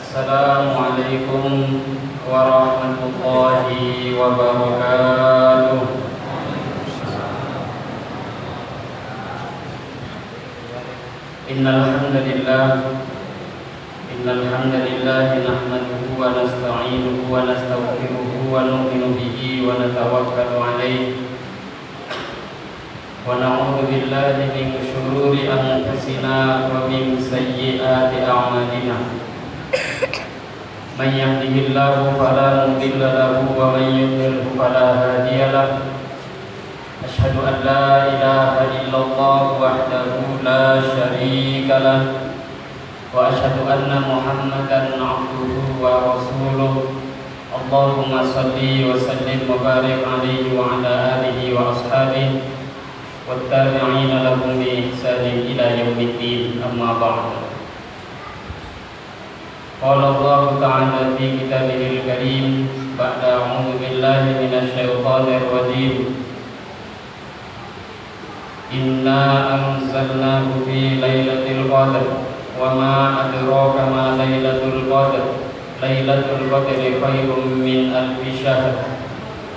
Assalamualaikum warahmatullahi wabarakatuh. Innal hamdalillah nahmaduhu wa nasta'inuhu wa nastaghfiruhu wa nu'minu bihi wa natawakkalu 'alaihi wa na'udzu billahi min shururi anfusina wa min sayyiati a'malina. Man yahdihillahu fala mudilla lahu wa man yudlil fala hadiya lahu. Asyhadu an la ilaha illallah wahdahu la syarika lah wa asyhadu anna Muhammadan 'abduhu wa rasuluh. Allahumma shalli wa sallim wa barik alaihi wa ala alihi wa ashabihi wattabi'ina lahum bi ihsanin ila yaumiddin. Amma ba'du. Qala Allah ta'ala fi kitabihil karim ba'da a'udzu billahi minasy syaithanir rajim. Inna anzalnahu fi lailatul qadr wa ma adraka ma lailatul qadr. Lailatul qadri khairum min alfi syahr.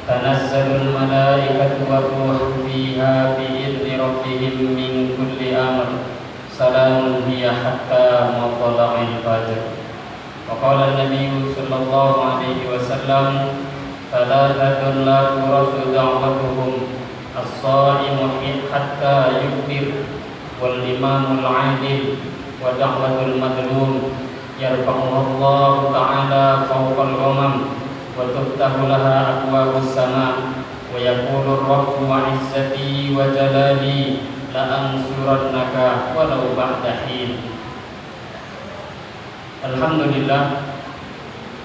Tanazzalul malaikatu war-ruhu fiha bi'izni rabbihim min kulli amr. Salamun hiya hatta matla'il fajr. Wa qala an-nabiy sallallahu alaihi wasallam, thalathatun la turaddu da'watuhum as-sha'imu hatta yuftir wal imamul 'adil wa da'watul madlum yarfa'uhu Allah ta'ala fawqal ghamam wa tuftahu laha abwabus sama wa yaqulu rabbu wa 'izzati wa jalali la ansurannaka walau ba'da hin. Alhamdulillah,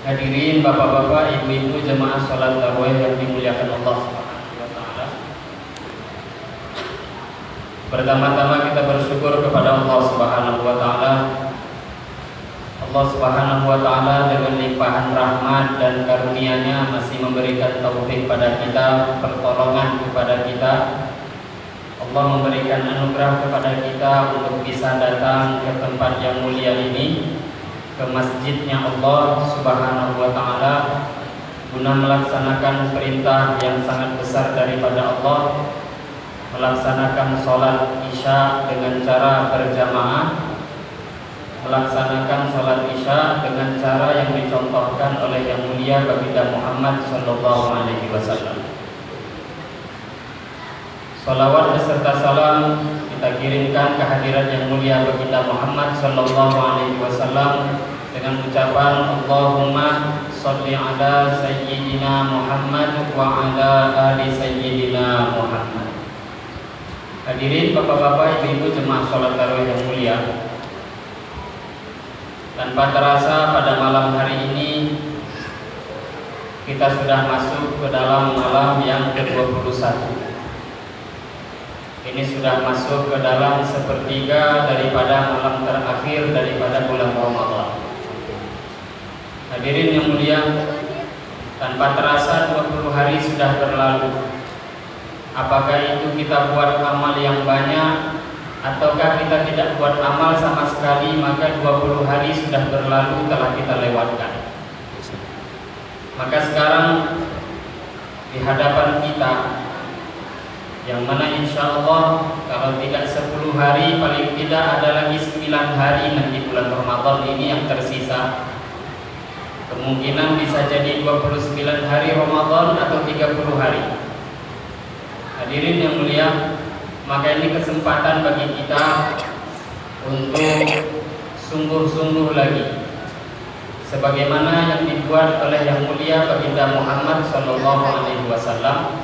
hadirin bapak-bapak, ibu-ibu jemaah salat tarawih yang dimuliakan Allah Subhanahu wa taala. Pertama-tama kita bersyukur kepada Allah Subhanahu wa taala. Allah Subhanahu wa taala dengan limpahan rahmat dan karunia-Nya masih memberikan taufik pada kita, pertolongan kepada kita. Allah memberikan anugerah kepada kita untuk bisa datang ke tempat yang mulia ini, ke masjidnya Allah Subhanahu wa taala, guna melaksanakan perintah yang sangat besar daripada Allah, melaksanakan sholat isya dengan cara berjamaah, melaksanakan sholat isya dengan cara yang dicontohkan oleh yang mulia baginda Muhammad sallallahu alaihi wasallam. Salawat beserta salam kita kirimkan kehadiran yang mulia baginda Muhammad sallallahu alaihi wasallam dengan ucapan Allahumma sholli ala sayyidina Muhammad wa ala ali sayyidina Muhammad. Hadirin bapak-bapak, ibu-ibu jemaah salat tarawih yang mulia, tanpa terasa pada malam hari ini kita sudah masuk ke dalam malam yang ke-21. Ini sudah masuk ke dalam sepertiga daripada malam terakhir daripada bulan Ramadan. Hadirin yang mulia, tanpa terasa 20 hari sudah berlalu. Apakah itu kita buat amal yang banyak ataukah kita tidak buat amal sama sekali, maka 20 hari sudah berlalu telah kita lewatkan. Maka sekarang di hadapan kita, yang mana insya Allah kalau tidak 10 hari, paling tidak ada lagi 9 hari nanti bulan Ramadan ini yang tersisa. Kemungkinan bisa jadi 29 hari Ramadan atau 30 hari. Hadirin yang mulia, maka ini kesempatan bagi kita untuk sungguh-sungguh lagi, sebagaimana yang dibuat oleh yang mulia baginda Muhammad sallallahu alaihi wasallam.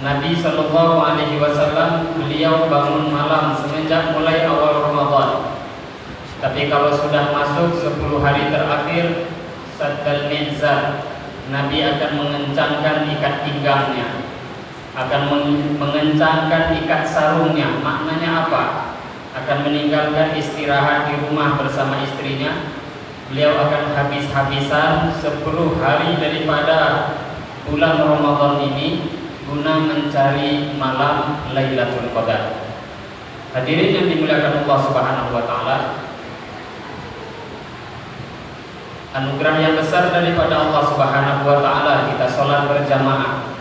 Nabi sallallahu alaihi wasallam beliau bangun malam semenjak mulai awal Ramadan. Tapi kalau sudah masuk 10 hari terakhir, saddal mi'zar, Nabi akan mengencangkan ikat pinggangnya, akan mengencangkan ikat sarungnya. Maknanya apa? Akan meninggalkan istirahat di rumah bersama istrinya. Beliau akan habis-habisan 10 hari daripada bulan Ramadan ini guna mencari malam Lailatul Qadar. Hadirin yang dimuliakan Allah Subhanahu wa taala, anugerah yang besar daripada Allah Subhanahu wa taala kita sholat berjamaah.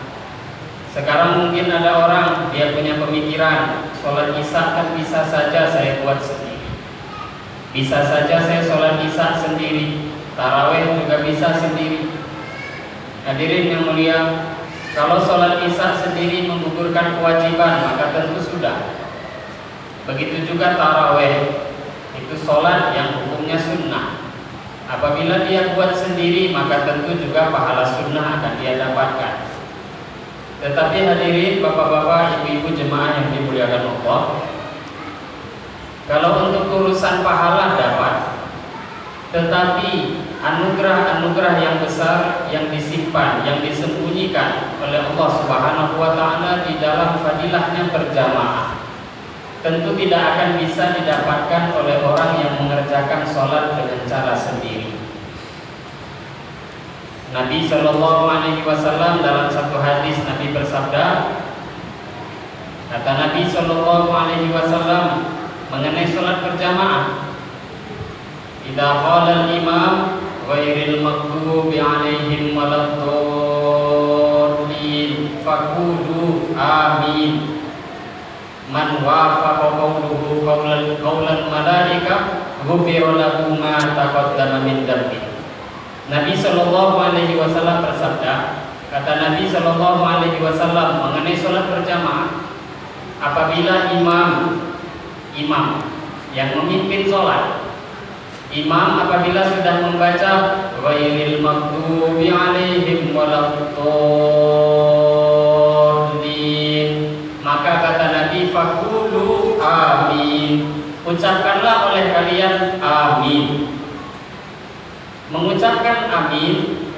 Sekarang mungkin ada orang dia punya pemikiran sholat isya kan bisa saja saya buat sendiri, bisa saja saya sholat isya sendiri, tarawih juga bisa sendiri. Hadirin yang mulia, kalau sholat isya sendiri menggugurkan kewajiban maka tentu sudah. Begitu juga tarawih, itu sholat yang hukumnya sunnah. Apabila dia buat sendiri maka tentu juga pahala sunnah akan dia dapatkan. Tetapi hadirin bapak-bapak, ibu-ibu jemaah yang dimuliakan Allah, kalau untuk urusan pahala dapat, tetapi anugerah-anugerah yang besar yang disimpan, yang disembunyikan oleh Allah Subhanahu wa taala di dalam fadilahnya berjamaah, tentu tidak akan bisa didapatkan oleh orang yang mengerjakan sholat dengan cara sendiri. Nabi Shallallahu Alaihi Wasallam dalam satu hadis Nabi bersabda, kata Nabi Shallallahu Alaihi Wasallam mengenai sholat berjamaah, idza qala al-imam ghairil maghdubi 'alaihim waladdallin faqulu amin. Man wafaqa qawluhu qawlan malaika ghufira lahu ma taqaddama min dhanbi. Nabi Shallallahu Alaihi Wasallam bersabda, kata Nabi Shallallahu Alaihi Wasallam mengenai sholat berjamaah, apabila imam yang memimpin sholat, imam apabila sudah membaca ghairil maghdubi 'alaihim waladdallin, maka kata Nabi faqulu amin, ucapkanlah oleh kalian amin. Mengucapkan amin,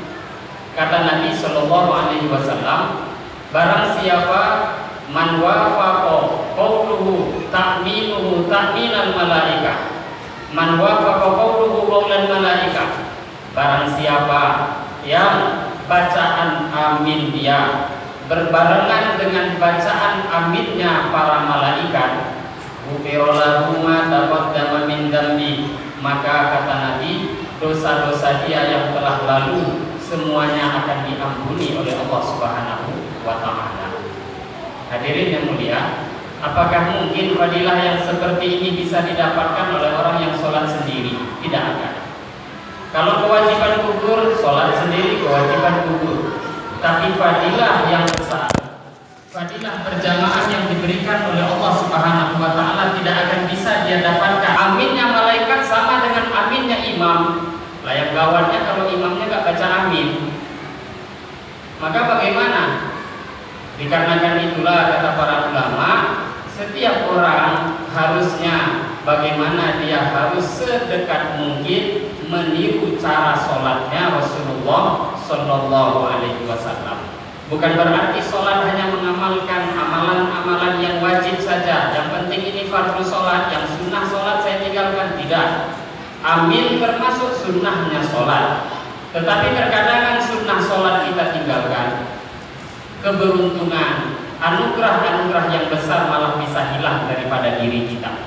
kata Nabi Shallallahu Alaihi Wasallam, barang siapa man wafaqa qawluhu ta'minuhu ta'minal malaika, man wafaqa qawluhu qawlan malaika, barang siapa yang bacaan amin dia berbarengan dengan bacaan aminnya para malaikat, ghufira lahu ma taqaddama min dhanbi, maka kata Nabi, dosa-dosa dia yang telah lalu semuanya akan diampuni oleh Allah Subhanahu wa taala. Hadirin yang mulia, apakah mungkin fadilah yang seperti ini bisa didapatkan oleh orang yang sholat sendiri? Tidak akan. Kalau kewajiban gugur, sholat sendiri kewajiban gugur. Tapi fadilah yang besar, fadilah berjamaah yang diberikan oleh Allah Subhanahu wa taala tidak akan bisa dia dapatkan. Aminnya malaikat sama dengan aminnya imam. Layak gawatnya kalau imamnya gak baca amin. Maka bagaimana? Dikarenakan itulah kata para ulama, setiap orang harusnya bagaimana dia harus sedekat mungkin meniru cara sholatnya Rasulullah Sallallahu Alaihi Wasallam. Bukan berarti sholat hanya mengamalkan amalan-amalan yang wajib saja. Yang penting ini fardu sholat, yang sunnah sholat saya tinggalkan, tidak. Amin termasuk sunnahnya sholat. Tetapi terkadang sunnah sholat kita tinggalkan. Keberuntungan, anugerah-anugerah yang besar malah bisa hilang daripada diri kita.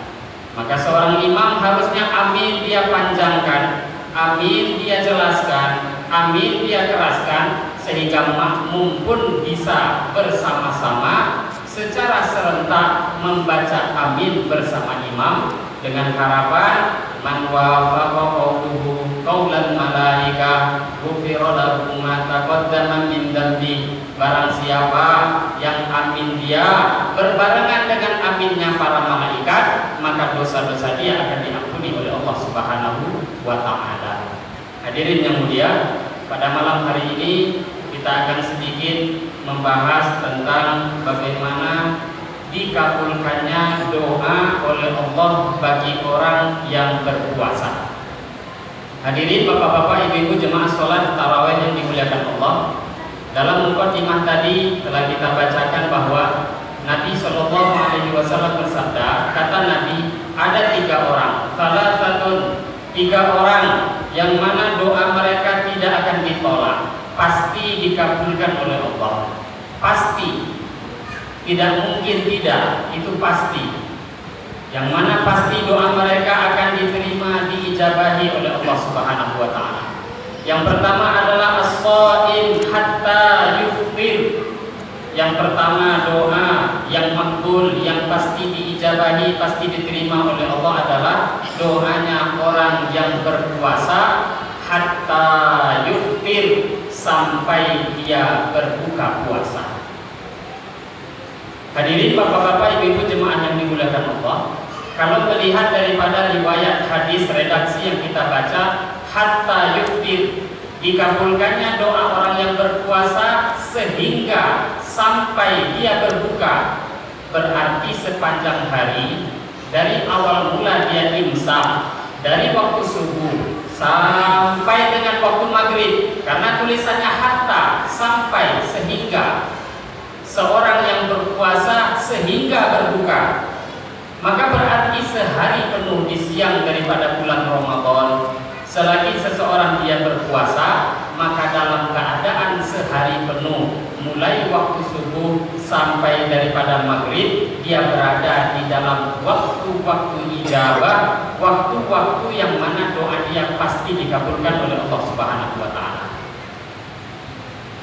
Maka seorang imam harusnya amin dia panjangkan, amin dia jelaskan, amin dia keraskan, sehingga makmum pun bisa bersama-sama secara serentak membaca amin bersama imam dengan harapan man wafaqa qawluhu qawlan malaika ghufira lahu ma taqaddama min dhanbi, barang siapa yang amin dia berbarengan dengan aminnya para malaikat, maka dosa-dosa dia akan diampuni oleh Allah Subhanahu wa taala. Hadirin yang mulia, pada malam hari ini kita akan sedikit membahas tentang bagaimana dikabulkannya doa oleh Allah bagi orang yang berpuasa. Hadirin bapak-bapak, ibu-ibu jemaah sholat tarawih yang dimuliakan Allah, dalam mukadimah tadi telah kita bacakan bahwa Nabi Shallallahu Alaihi Wasallam bersabda, kata Nabi, ada 3 orang, salah satu 3 orang yang mana doa mereka tidak akan ditolak, pasti dikabulkan oleh Allah, pasti. Tidak mungkin tidak, itu pasti. Yang mana pasti doa mereka akan diterima, diijabahi oleh Allah Subhanahu wa taala. Yang pertama adalah as-shaim hatta yuftir. Yang pertama doa yang makbul, yang pasti diijabahi, pasti diterima oleh Allah adalah doanya orang yang berpuasa hatta yuftir, sampai dia berbuka puasa. Hadirin bapak-bapak, ibu-ibu jemaah yang dimuliakan Allah, kalau melihat daripada riwayat hadis redaksi yang kita baca, hatta yuftir, dikabulkannya doa orang yang berpuasa sehingga sampai dia berbuka, berarti sepanjang hari dari awal mula dia imsak, dari waktu subuh sampai dengan waktu maghrib, karena tulisannya hatta, sampai, sehingga seorang yang berpuasa sehingga berbuka, maka berarti sehari penuh di siang daripada bulan Ramadan. Selagi seseorang dia berpuasa, maka dalam keadaan sehari penuh, mulai waktu subuh sampai daripada maghrib, dia berada di dalam waktu-waktu ijabah, waktu-waktu yang mana doa dia pasti dikabulkan oleh Allah Subhanahu wa Ta'ala.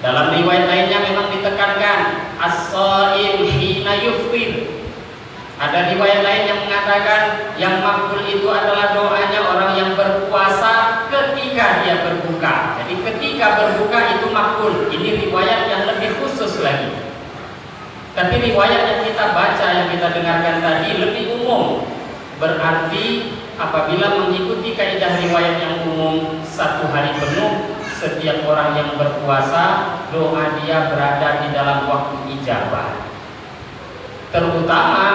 Dalam riwayat lainnya memang ditekankan as-shaim hina yuftir. Ada riwayat lain yang mengatakan yang makbul itu adalah doanya orang yang berpuasa ketika dia berbuka. Jadi ketika berbuka itu makbul. Ini riwayat yang lebih khusus lagi. Tapi riwayat yang kita baca, yang kita dengarkan tadi lebih umum. Berarti apabila mengikuti kaidah riwayat yang umum, satu hari penuh setiap orang yang berpuasa doa dia berada di dalam waktu ijabah. Terutama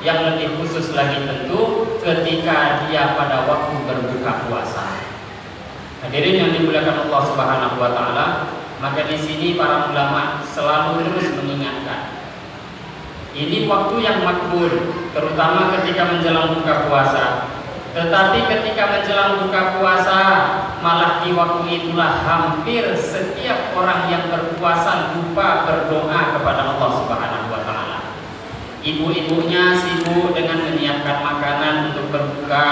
yang lebih khusus lagi tentu ketika dia pada waktu berbuka puasa. Hadirin yang dimuliakan Allah Subhanahu wa Ta'ala, maka di sini para ulama selalu terus mengingatkan, ini waktu yang makbul, terutama ketika menjelang buka puasa. Tetapi ketika menjelang buka puasa, malah di waktu itulah hampir setiap orang yang berpuasa lupa berdoa kepada Allah Subhanahu wa Ta'ala. Ibu-ibunya sibuk dengan menyiapkan makanan untuk berbuka,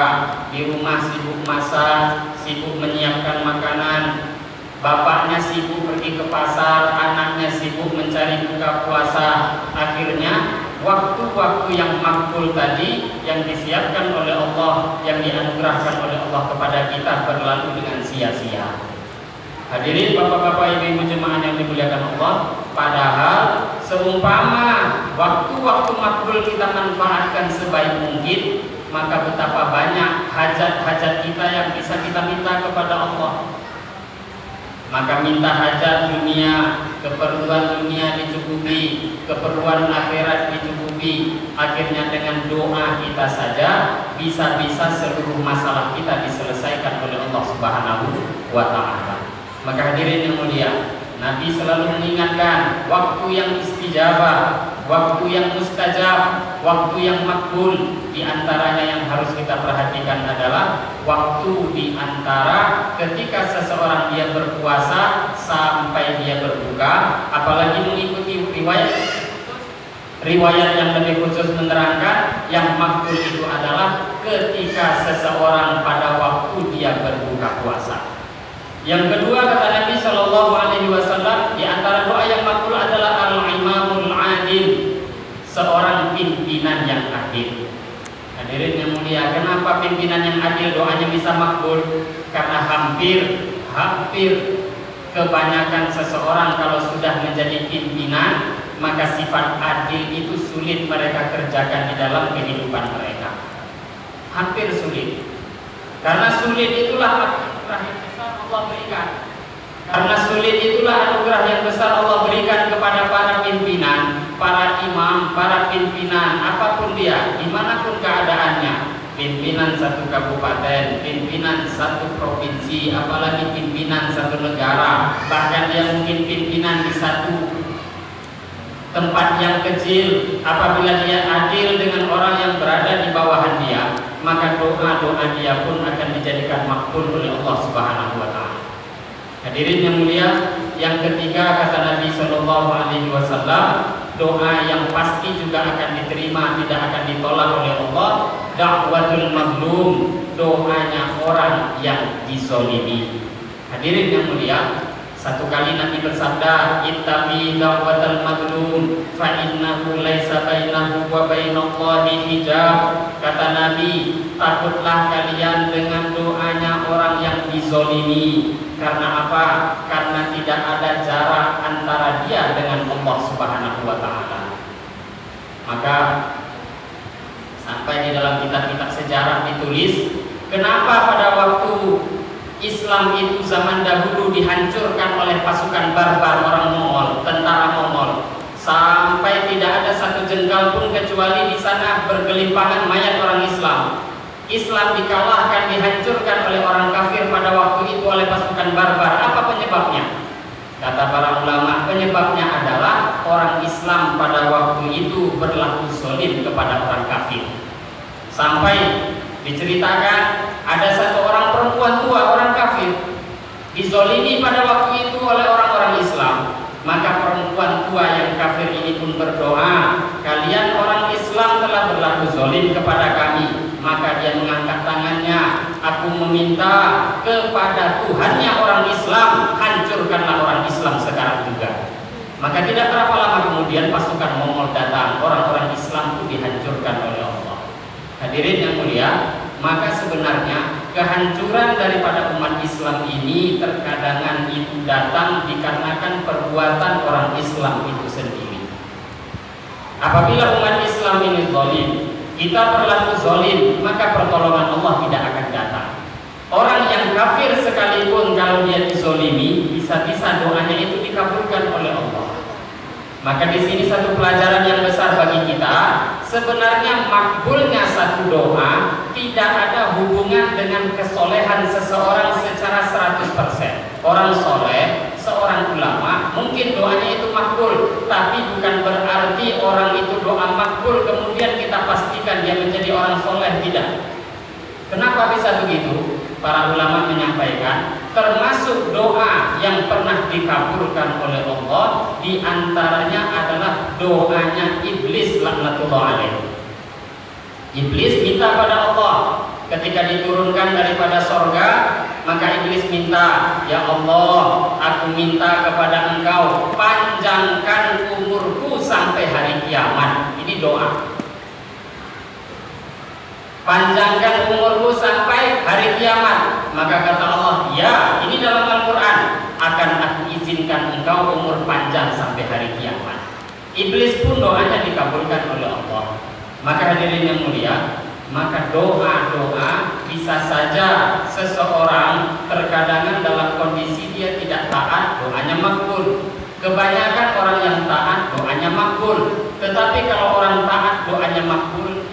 di rumah sibuk masak, sibuk menyiapkan makanan. Bapaknya sibuk pergi ke pasar, anaknya sibuk mencari buka puasa. Akhirnya waktu-waktu yang makbul tadi yang disiapkan oleh Allah, yang dianugerahkan oleh Allah kepada kita berlalu dengan sia-sia. Hadirin bapak-bapak, ibu-ibu jemaah yang dimuliakan Allah, padahal seumpama waktu-waktu makbul kita manfaatkan sebaik mungkin, maka betapa banyak hajat-hajat kita yang bisa kita minta kepada Allah. Maka minta hajat dunia, keperluan dunia dicukupi, keperluan akhirat dicukupi. Akhirnya dengan doa kita saja bisa-bisa seluruh masalah kita diselesaikan oleh Allah Subhanahu wa Ta'ala. Maka hadirin yang mulia, Nabi selalu mengingatkan waktu yang istijabah, waktu yang mustajab, waktu yang makbul. Di antaranya yang harus kita perhatikan adalah waktu di antara ketika seseorang dia berpuasa sampai dia berbuka. Apalagi mengikuti riwayat yang lebih khusus menerangkan yang makbul itu adalah ketika seseorang pada waktu dia berbuka puasa. Yang kedua, kata Nabi Shallallahu Alaihi Wasallam, di antara doa yang makbul adalah al-imamul adil, seorang pimpinan yang adil. Hadirin yang mulia, kenapa pimpinan yang adil doanya bisa makbul? Karena hampir kebanyakan seseorang kalau sudah menjadi pimpinan, maka sifat adil itu sulit mereka kerjakan di dalam kehidupan mereka. Hampir sulit. Karena sulit itulah anugerah yang besar Allah berikan. Karena sulit itulah anugerah yang besar Allah berikan kepada para pimpinan, para imam, para pimpinan, apapun dia, dimanapun keadaannya. Pimpinan satu kabupaten, pimpinan satu provinsi, apalagi pimpinan satu negara. Bahkan dia mungkin pimpinan di satu tempat yang kecil. Apabila dia adil dengan orang yang berada di bawahan dia, maka doa-doa dia pun akan dijadikan makbul oleh Allah Subhanahu wa Ta'ala. Hadirin yang mulia, yang ketiga kata Nabi Shallallahu Alaihi Wasallam, doa yang pasti juga akan diterima, tidak akan ditolak oleh Allah. Da'watul mazlum, doanya orang yang dizalimi. Hadirin yang mulia, satu kali Nabi bersabda, "Ittaqi da'watal mazlum fa innahu laisa bainahu wa bainallahi hijab." Kata Nabi, takutlah kalian dengan doanya orang yang dizolimi. Karena apa? Karena tidak ada jarak antara dia dengan Allah Subhanahu wa taala. Maka sampai di dalam kitab-kitab sejarah ditulis, kenapa pada waktu Islam itu zaman dahulu dihancurkan oleh pasukan barbar orang Mongol, tentara Mongol, sampai tidak ada satu jengkal pun kecuali di sana bergelimpangan mayat orang Islam. Islam dikalahkan, dihancurkan oleh orang kafir pada waktu itu oleh pasukan barbar. Apa penyebabnya? Kata para ulama, penyebabnya adalah orang Islam pada waktu itu berlaku zalim kepada orang kafir. Sampai diceritakan ada satu orang perempuan tua, orang kafir, dizolimi pada waktu itu oleh orang-orang Islam. Maka perempuan tua yang kafir ini pun berdoa, "Kalian orang Islam telah berlaku zalim kepada kami." Maka dia mengangkat tangannya, "Aku meminta kepada Tuhannya orang Islam, hancurkanlah orang Islam sekarang juga." Maka tidak berapa lama kemudian pasukan Mongol datang, orang-orang Islam itu dihancurkan oleh Allah. Hadirin yang mulia, maka sebenarnya kehancuran daripada umat Islam ini terkadang itu datang dikarenakan perbuatan orang Islam itu sendiri. Apabila umat Islam ini zalim, kita berlaku zalim, maka pertolongan Allah tidak akan datang. Orang yang kafir sekalipun kalau dia dizolimi, bisa-bisa doanya itu dikabulkan oleh Allah. Maka di sini satu pelajaran yang besar bagi kita, sebenarnya makbulnya satu doa tidak ada hubungan dengan kesolehan seseorang secara 100%. Orang soleh, seorang ulama, mungkin doanya itu makbul, tapi bukan berarti orang itu doa makbul kemudian kita pastikan dia menjadi orang soleh, tidak. Kenapa bisa begitu? Para ulama menyampaikan, termasuk doa yang pernah dikabulkan oleh Allah, di antaranya adalah doanya iblis laknatullah alaih. Iblis minta pada Allah ketika diturunkan daripada sorga, maka iblis minta, "Ya Allah, aku minta kepada Engkau panjangkan umurku sampai hari kiamat." Ini doa. Panjangkan umurku sampai hari kiamat. Maka kata Allah, "Ya, ini dalam Al-Quran, akan aku izinkan engkau umur panjang sampai hari kiamat." Iblis pun doanya dikabulkan oleh Allah. Maka hadirin yang mulia, maka doa-doa bisa saja seseorang terkadang dalam kondisi dia tidak taat, doanya makbul. Kebanyakan orang yang taat doanya makbul. Tetapi kalau orang taat doanya makbul,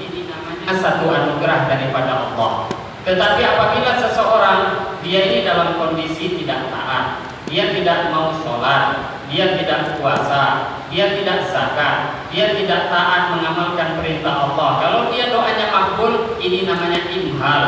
satu anugerah daripada Allah. Tetapi apabila seseorang dia ini dalam kondisi tidak taat, dia tidak mau sholat, dia tidak puasa, dia tidak zakat, dia tidak taat mengamalkan perintah Allah, kalau dia doanya makbul, ini namanya imhal,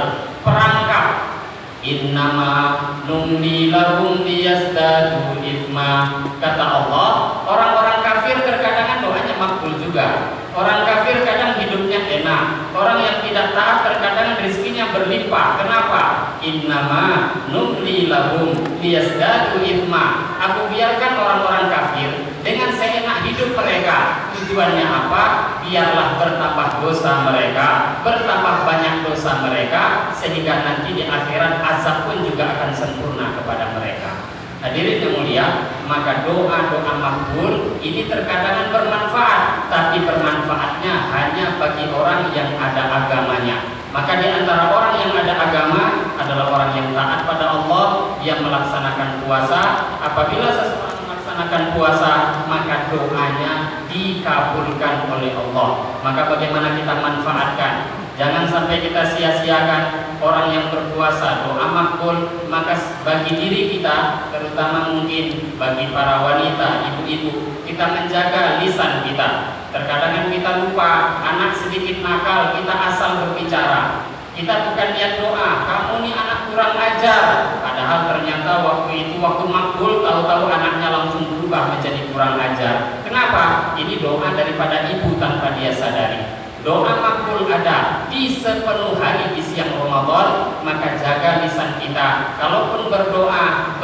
perangkap. Innama numli lahum liyazdadu ithma. Kata Allah, orang-orang kafir terkadang doanya makbul juga. Orang kafir kadang hidupnya enak. Orang yang tidak taat terkadang rezekinya berlimpah. Kenapa? Innama numli lahum liyazdadu ithma. Aku biarkan orang-orang kafir dengan seenak hidup mereka. Tujuannya apa? Biarlah bertambah dosa mereka, bertambah banyak dosa mereka, sehingga nanti di akhirat azab pun juga akan sempurna kepada mereka. Hadirin yang mulia, maka doa-doa makbul ini terkadang bermanfaat, tapi bermanfaatnya hanya bagi orang yang ada agamanya. Maka di antara orang yang ada agama adalah orang yang taat pada Allah, yang melaksanakan puasa. Apabila seseorang melaksanakan puasa, maka doanya dikabulkan oleh Allah. Maka bagaimana kita manfaatkan? Jangan sampai kita sia-siakan orang yang berpuasa doa makbul. Maka bagi diri kita, terutama mungkin bagi para wanita, ibu-ibu, kita menjaga lisan kita. Terkadang kita lupa, anak sedikit nakal, kita asal berbicara. Kita bukan niat doa, "Kamu nih anak kurang ajar." Padahal ternyata waktu itu waktu makbul, tahu-tahu anaknya langsung berubah menjadi kurang ajar. Kenapa? Ini doa daripada ibu tanpa dia sadari. Doa makbul ada di sepenuh hari di siang Ramadan, maka jaga lisan kita. Kalaupun berdoa,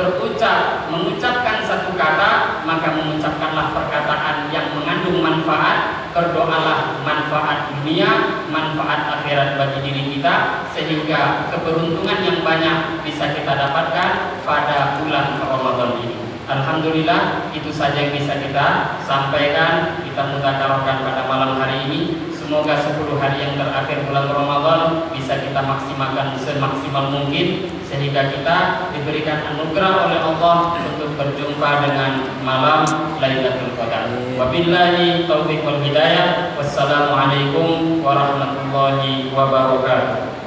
mengucapkan satu kata, maka mengucapkanlah perkataan yang mengandung manfaat. Berdoalah manfaat dunia, manfaat akhirat bagi diri kita, sehingga keberuntungan yang banyak bisa kita dapatkan pada bulan Ramadan ini. Alhamdulillah, itu saja yang bisa kita sampaikan, kita mudzakarahkan pada malam hari ini. Semoga 10 hari yang terakhir bulan Ramadan bisa kita maksimalkan semaksimal mungkin, sehingga kita diberikan anugerah oleh Allah untuk berjumpa dengan malam Lailatul Qadar. Wabillahi taufiq wal hidayah. Wassalamualaikum warahmatullahi wabarakatuh.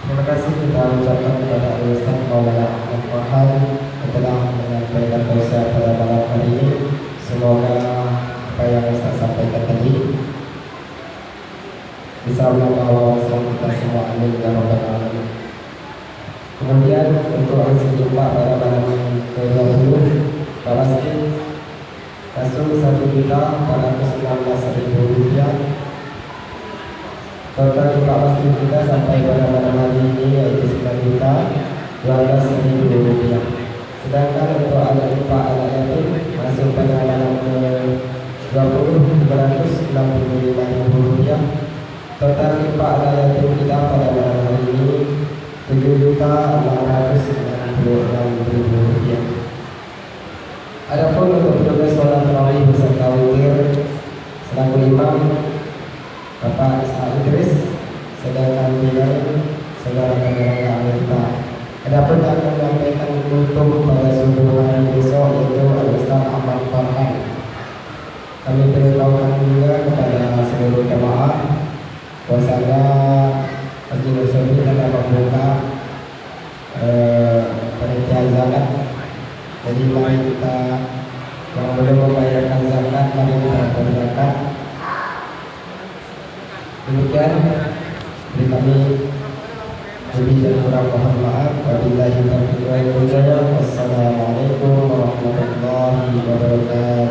Terima kasih kita ucapkan kepada Ustaz Maulana Ahmad Farhan yang telah menyampaikan tausiah pada malam hari ini. Semoga apa yang Ustaz sampaikan tadi bisa menambah wawasan kita semua, amin ya rabbal alamin. Kemudian untuk aksi jumlah pada malam ke-20 Palestin kasus Rp1.419.000. Total jumlah pasti kita sampai pada malam hari ini yaitu Rp9.12.000. Sedangkan untuk anak ipar anak yatim masuk pada malam ke-20 Rp265.000. Total ipar anak yatim kita pada malam hari ini Rp7.696.000. Adapun untuk petugas sholat tarawih beserta witir selaku imam Bapak Isa Idris, sedangkan beliau saudara Kamera Amerika. Adapun yang akan menyampaikan untuk pada subuh hari besok yaitu Ustaz Ahmad Farhan. Kami beritahukan juga kepada seluruh jemaah bahwasanya Masjid Nusairi telah membuka panitia zakat. Jadi mari kita yang belum membayarkan zakat, mari kita bayarkan zakat. Demikian dari kami, lebih dan kurang mohon maaf. Wabillahi taufiq wal hidayah. Wassalamualaikum warahmatullahi wabarakatuh.